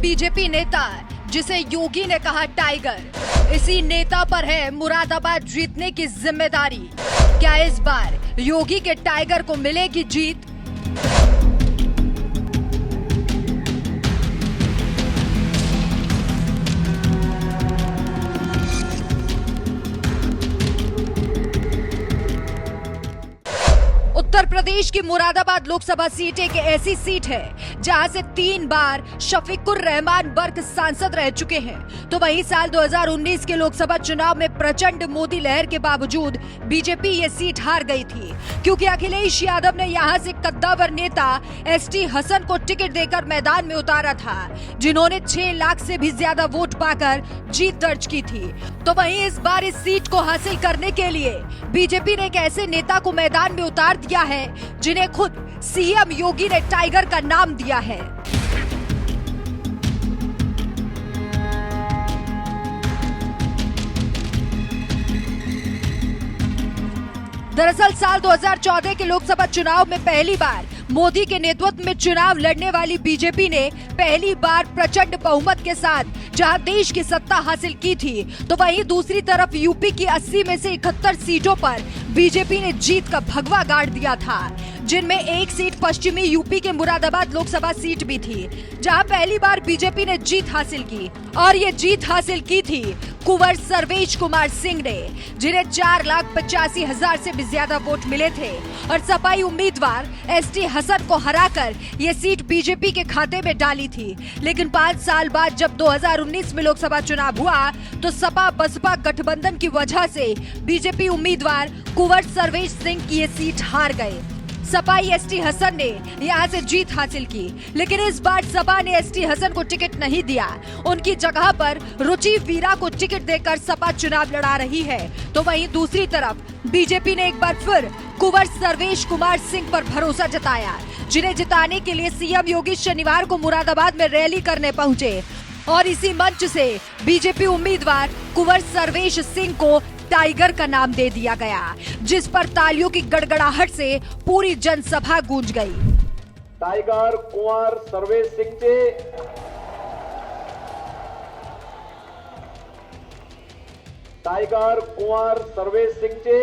BJP नेता जिसे योगी ने कहा टाइगर, इसी नेता पर है मुरादाबाद जीतने की जिम्मेदारी। क्या इस बार योगी के टाइगर को मिलेगी जीत? उत्तर प्रदेश की मुरादाबाद लोकसभा सीट एक ऐसी सीट है जहां से 3 बार शफीकुर रहमान बर्क सांसद रह चुके हैं। तो वहीं साल 2019 के लोकसभा चुनाव में प्रचंड मोदी लहर के बावजूद बीजेपी ये सीट हार गई थी, क्योंकि अखिलेश यादव ने यहां से कद्दावर नेता एसटी हसन को टिकट देकर मैदान में उतारा था, जिन्होंने 6 लाख से भी ज्यादा वोट पाकर जीत दर्ज की थी। तो वहीं इस बार इस सीट को हासिल करने के लिए बीजेपी ने एक ऐसे नेता को मैदान में उतार दिया है जिन्हें खुद सीएम योगी ने टाइगर का नाम दिया है। दरअसल साल 2014 के लोकसभा चुनाव में पहली बार मोदी के नेतृत्व में चुनाव लड़ने वाली बीजेपी ने पहली बार प्रचंड बहुमत के साथ जहां देश की सत्ता हासिल की थी, तो वहीं दूसरी तरफ यूपी की 80 में से 71 सीटों पर बीजेपी ने जीत का भगवा गाड़ दिया था, जिनमें एक सीट पश्चिमी यूपी के मुरादाबाद लोकसभा सीट भी थी, जहां पहली बार बीजेपी ने जीत हासिल की। और ये जीत हासिल की थी कुंवर सर्वेश कुमार सिंह ने, जिन्हें 4,85,000 से भी ज्यादा वोट मिले थे। और सपाई उम्मीदवार एसटी हसन को हराकर ये सीट बीजेपी के खाते में डाली थी। लेकिन 5 साल बाद जब 2019 में लोकसभा चुनाव हुआ, तो सपा बसपा गठबंधन की वजह से बीजेपी उम्मीदवार कुंवर सर्वेश सिंह की ये सीट हार गए। सपाई एसटी हसन ने यहाँ से जीत हासिल की, लेकिन इस बार सपा ने एसटी हसन को टिकट नहीं दिया। उनकी जगह पर रुचि वीरा को टिकट देकर सपा चुनाव लड़ा रही है। तो वहीं दूसरी तरफ बीजेपी ने एक बार फिर कुंवर सर्वेश कुमार सिंह पर भरोसा जताया, जिन्हें जिताने के लिए सीएम योगी शनिवार को मुरादाबाद में रैली करने पहुंचे। और इसी मंच से बीजेपी उम्मीदवार कुंवर सर्वेश सिंह को टाइगर का नाम दे दिया गया, जिस पर तालियों की गड़गड़ाहट से पूरी जनसभा गूंज गई। टाइगर कुंवर सर्वेश सिंह चे टाइगर कुंवर सर्वेश सिंह चे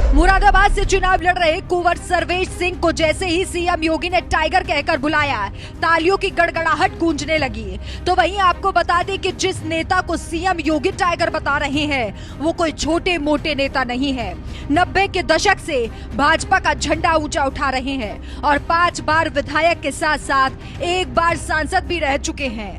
मुरादाबाद से चुनाव लड़ रहे कुंवर सर्वेश सिंह को जैसे ही सीएम योगी ने टाइगर कहकर बुलाया, तालियों की गड़गड़ाहट गूंजने लगी। तो वहीं आपको बता दें कि जिस नेता को सीएम योगी टाइगर बता रहे हैं, वो कोई छोटे मोटे नेता नहीं है। 90 के दशक से भाजपा का झंडा ऊंचा उठा रहे हैं और 5 बार विधायक के साथ साथ 1 बार सांसद भी रह चुके हैं।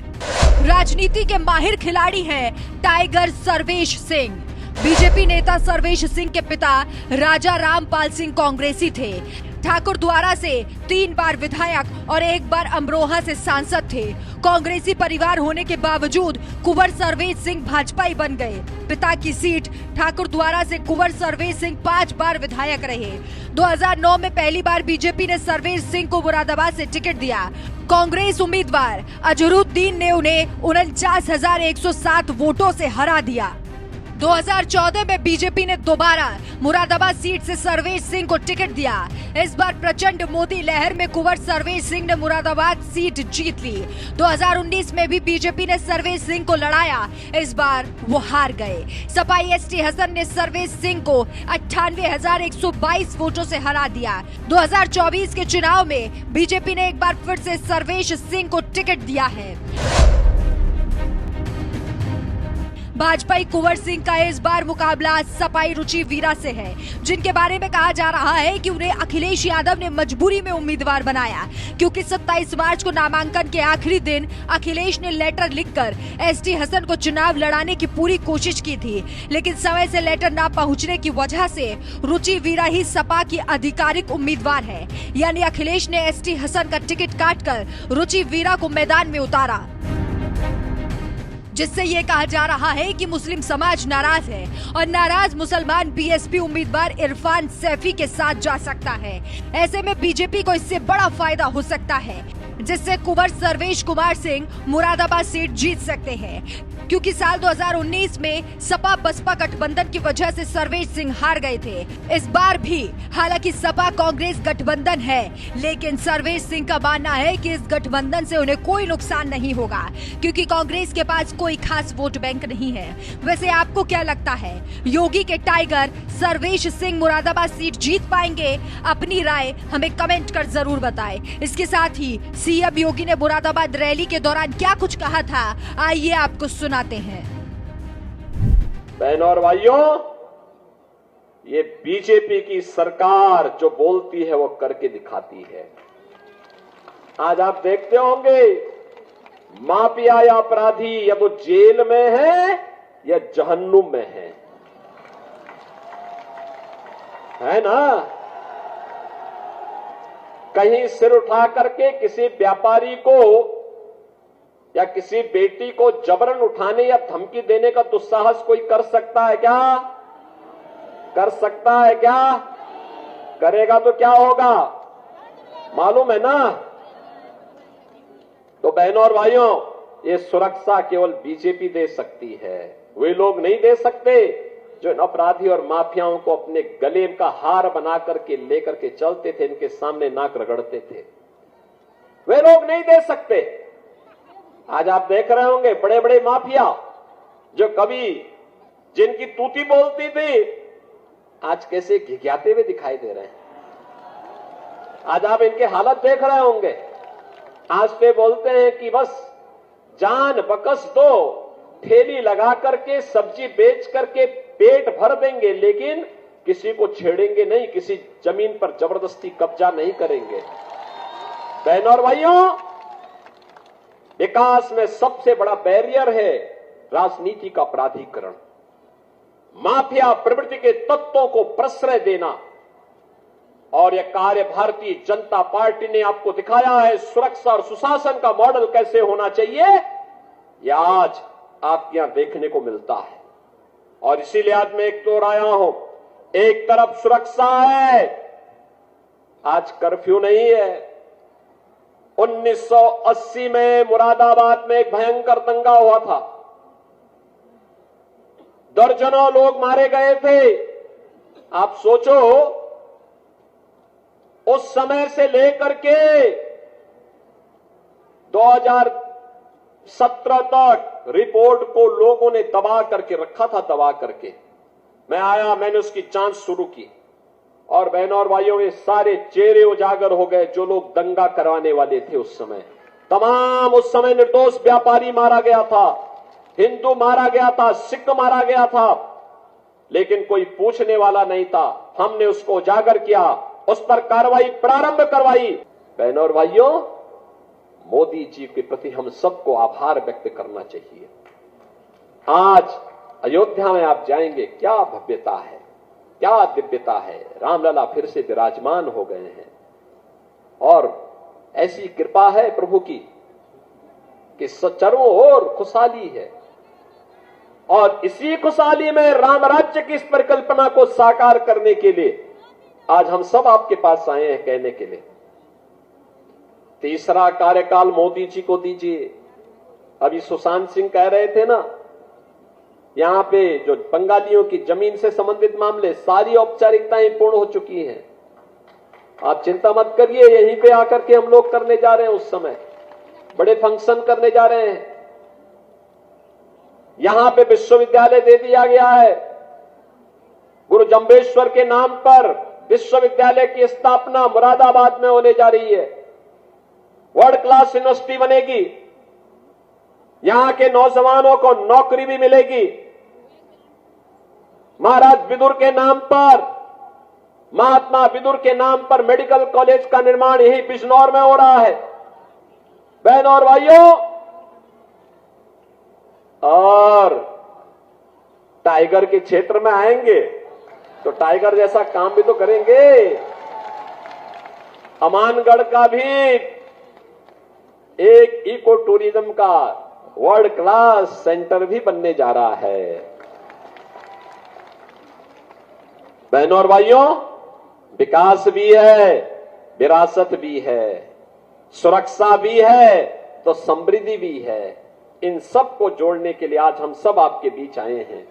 राजनीति के माहिर खिलाड़ी हैं टाइगर सर्वेश सिंह। बीजेपी नेता सर्वेश सिंह के पिता राजा रामपाल सिंह कांग्रेसी थे। ठाकुर द्वारा से 3 बार विधायक और 1 बार अमरोहा से सांसद थे। कांग्रेसी परिवार होने के बावजूद कुंवर सर्वेश सिंह भाजपाई बन गए। पिता की सीट ठाकुर द्वारा से कुंवर सर्वेश सिंह 5 बार विधायक रहे। 2009 में पहली बार बीजेपी ने सर्वेश सिंह को मुरादाबाद से टिकट दिया। कांग्रेस उम्मीदवार अजहरुद्दीन ने उन्हें 49,107 वोटों से हरा दिया। 2014 में बीजेपी ने दोबारा मुरादाबाद सीट से सर्वेश सिंह को टिकट दिया। इस बार प्रचंड मोदी लहर में कुंवर सर्वेश सिंह ने मुरादाबाद सीट जीत ली। 2019 में भी बीजेपी ने सर्वेश सिंह को लड़ाया, इस बार वो हार गए। सपाई एसटी हसन ने सर्वेश सिंह को 98,122 वोटों से हरा दिया। 2024 के चुनाव में बीजेपी ने एक बार फिर से सर्वेश सिंह को टिकट दिया है। भाजपाई कुंवर सिंह का इस बार मुकाबला सपाई रुचि वीरा से है, जिनके बारे में कहा जा रहा है कि उन्हें अखिलेश यादव ने मजबूरी में उम्मीदवार बनाया, क्योंकि 27 मार्च को नामांकन के आखिरी दिन अखिलेश ने लेटर लिखकर एसटी हसन को चुनाव लड़ाने की पूरी कोशिश की थी। लेकिन समय से लेटर न पहुंचने की वजह से रुचि वीरा ही सपा की आधिकारिक उम्मीदवार है, यानी अखिलेश ने एसटी हसन का टिकट काटकर रुचि वीरा को मैदान में उतारा, जिससे ये कहा जा रहा है कि मुस्लिम समाज नाराज है और नाराज मुसलमान बीएसपी उम्मीदवार इरफान सैफी के साथ जा सकता है। ऐसे में बीजेपी को इससे बड़ा फायदा हो सकता है, जिससे कुंवर सर्वेश कुमार सिंह मुरादाबाद सीट जीत सकते हैं। क्योंकि साल 2019 में सपा बसपा गठबंधन की वजह से सर्वेश सिंह हार गए थे। इस बार भी हालांकि सपा कांग्रेस गठबंधन है, लेकिन सर्वेश सिंह का मानना है कि इस गठबंधन से उन्हें कोई नुकसान नहीं होगा, क्योंकि कांग्रेस के पास कोई खास वोट बैंक नहीं है। वैसे आपको क्या लगता है, योगी के टाइगर सर्वेश सिंह मुरादाबाद सीट जीत पाएंगे? अपनी राय हमें कमेंट कर जरूर बताएं। इसके साथ ही सीएम योगी ने मुरादाबाद रैली के दौरान क्या कुछ कहा था, आइए आपको सुनाते हैं। बहनों और भाइयों, ये बीजेपी की सरकार जो बोलती है वो करके दिखाती है। आज आप देखते होंगे माफिया या अपराधी या तो जेल में है या जहन्नुम में है ना। कहीं सिर उठा करके किसी व्यापारी को या किसी बेटी को जबरन उठाने या धमकी देने का दुस्साहस कोई कर सकता है क्या? कर सकता है क्या? करेगा तो क्या होगा मालूम है ना। तो बहनों और भाइयों, ये सुरक्षा केवल बीजेपी दे सकती है, वे लोग नहीं दे सकते जो इन अपराधी और माफियाओं को अपने गले का हार बना करके लेकर के चलते थे, इनके सामने नाक रगड़ते थे, वे लोग नहीं दे सकते। आज आप देख रहे होंगे बड़े बड़े माफिया जो कभी जिनकी तूती बोलती थी, आज कैसे घिघियाते हुए दिखाई दे रहे हैं। आज आप इनके हालत देख रहे होंगे। आज पे बोलते हैं कि बस जान बकस दो, ठेली लगा करके सब्जी बेच करके पेट भर देंगे, लेकिन किसी को छेड़ेंगे नहीं, किसी जमीन पर जबरदस्ती कब्जा नहीं करेंगे। बहनों और भाइयों, विकास में सबसे बड़ा बैरियर है राजनीति का अपराधीकरण, माफिया प्रवृत्ति के तत्वों को प्रश्रय देना। और यह कार्य भारतीय जनता पार्टी ने आपको दिखाया है। सुरक्षा और सुशासन का मॉडल कैसे होना चाहिए, यह आज आपके यहां देखने को मिलता है। और इसीलिए आज मैं एक तो आया हूं, एक तरफ सुरक्षा है, आज कर्फ्यू नहीं है। 1980 में मुरादाबाद में एक भयंकर दंगा हुआ था, दर्जनों लोग मारे गए थे। आप सोचो, उस समय से लेकर के 2017 तक रिपोर्ट को लोगों ने दबा करके रखा था, दबा करके। मैं आया, मैंने उसकी जांच शुरू की, और बहनों और भाइयों, ये सारे चेहरे उजागर हो गए जो लोग दंगा करवाने वाले थे उस समय। तमाम उस समय निर्दोष व्यापारी मारा गया था, हिंदू मारा गया था, सिख मारा गया था, लेकिन कोई पूछने वाला नहीं था। हमने उसको उजागर किया, उस पर कार्रवाई प्रारंभ करवाई। बहनों और भाइयों, मोदी जी के प्रति हम सबको आभार व्यक्त करना चाहिए। आज अयोध्या में आप जाएंगे, क्या भव्यता है, क्या दिव्यता है। रामलला फिर से विराजमान हो गए हैं, और ऐसी कृपा है प्रभु की कि चारों ओर खुशहाली है। और इसी खुशहाली में राम राज्य की इस परिकल्पना को साकार करने के लिए आज हम सब आपके पास आए हैं, कहने के लिए तीसरा कार्यकाल मोदी जी को दीजिए। अभी सुशांत सिंह कह रहे थे ना, यहां पे जो बंगालियों की जमीन से संबंधित मामले, सारी औपचारिकताएं पूर्ण हो चुकी हैं। आप चिंता मत करिए, यहीं पे आकर के हम लोग करने जा रहे हैं। उस समय बड़े फंक्शन करने जा रहे हैं। यहां पे विश्वविद्यालय दे दिया गया है। गुरु जंबेश्वर के नाम पर विश्वविद्यालय की स्थापना मुरादाबाद में होने जा रही है। वर्ल्ड क्लास यूनिवर्सिटी बनेगी, यहां के नौजवानों को नौकरी भी मिलेगी। महाराज विदुर के नाम पर, महात्मा विदुर के नाम पर मेडिकल कॉलेज का निर्माण यही बिजनौर में हो रहा है। बहनों और भाइयों, और टाइगर के क्षेत्र में आएंगे तो टाइगर जैसा काम भी तो करेंगे। अमानगढ़ का भी एक इको टूरिज्म का वर्ल्ड क्लास सेंटर भी बनने जा रहा है। बहनों और भाइयों, विकास भी है, विरासत भी है, सुरक्षा भी है तो समृद्धि भी है। इन सब को जोड़ने के लिए आज हम सब आपके बीच आए हैं।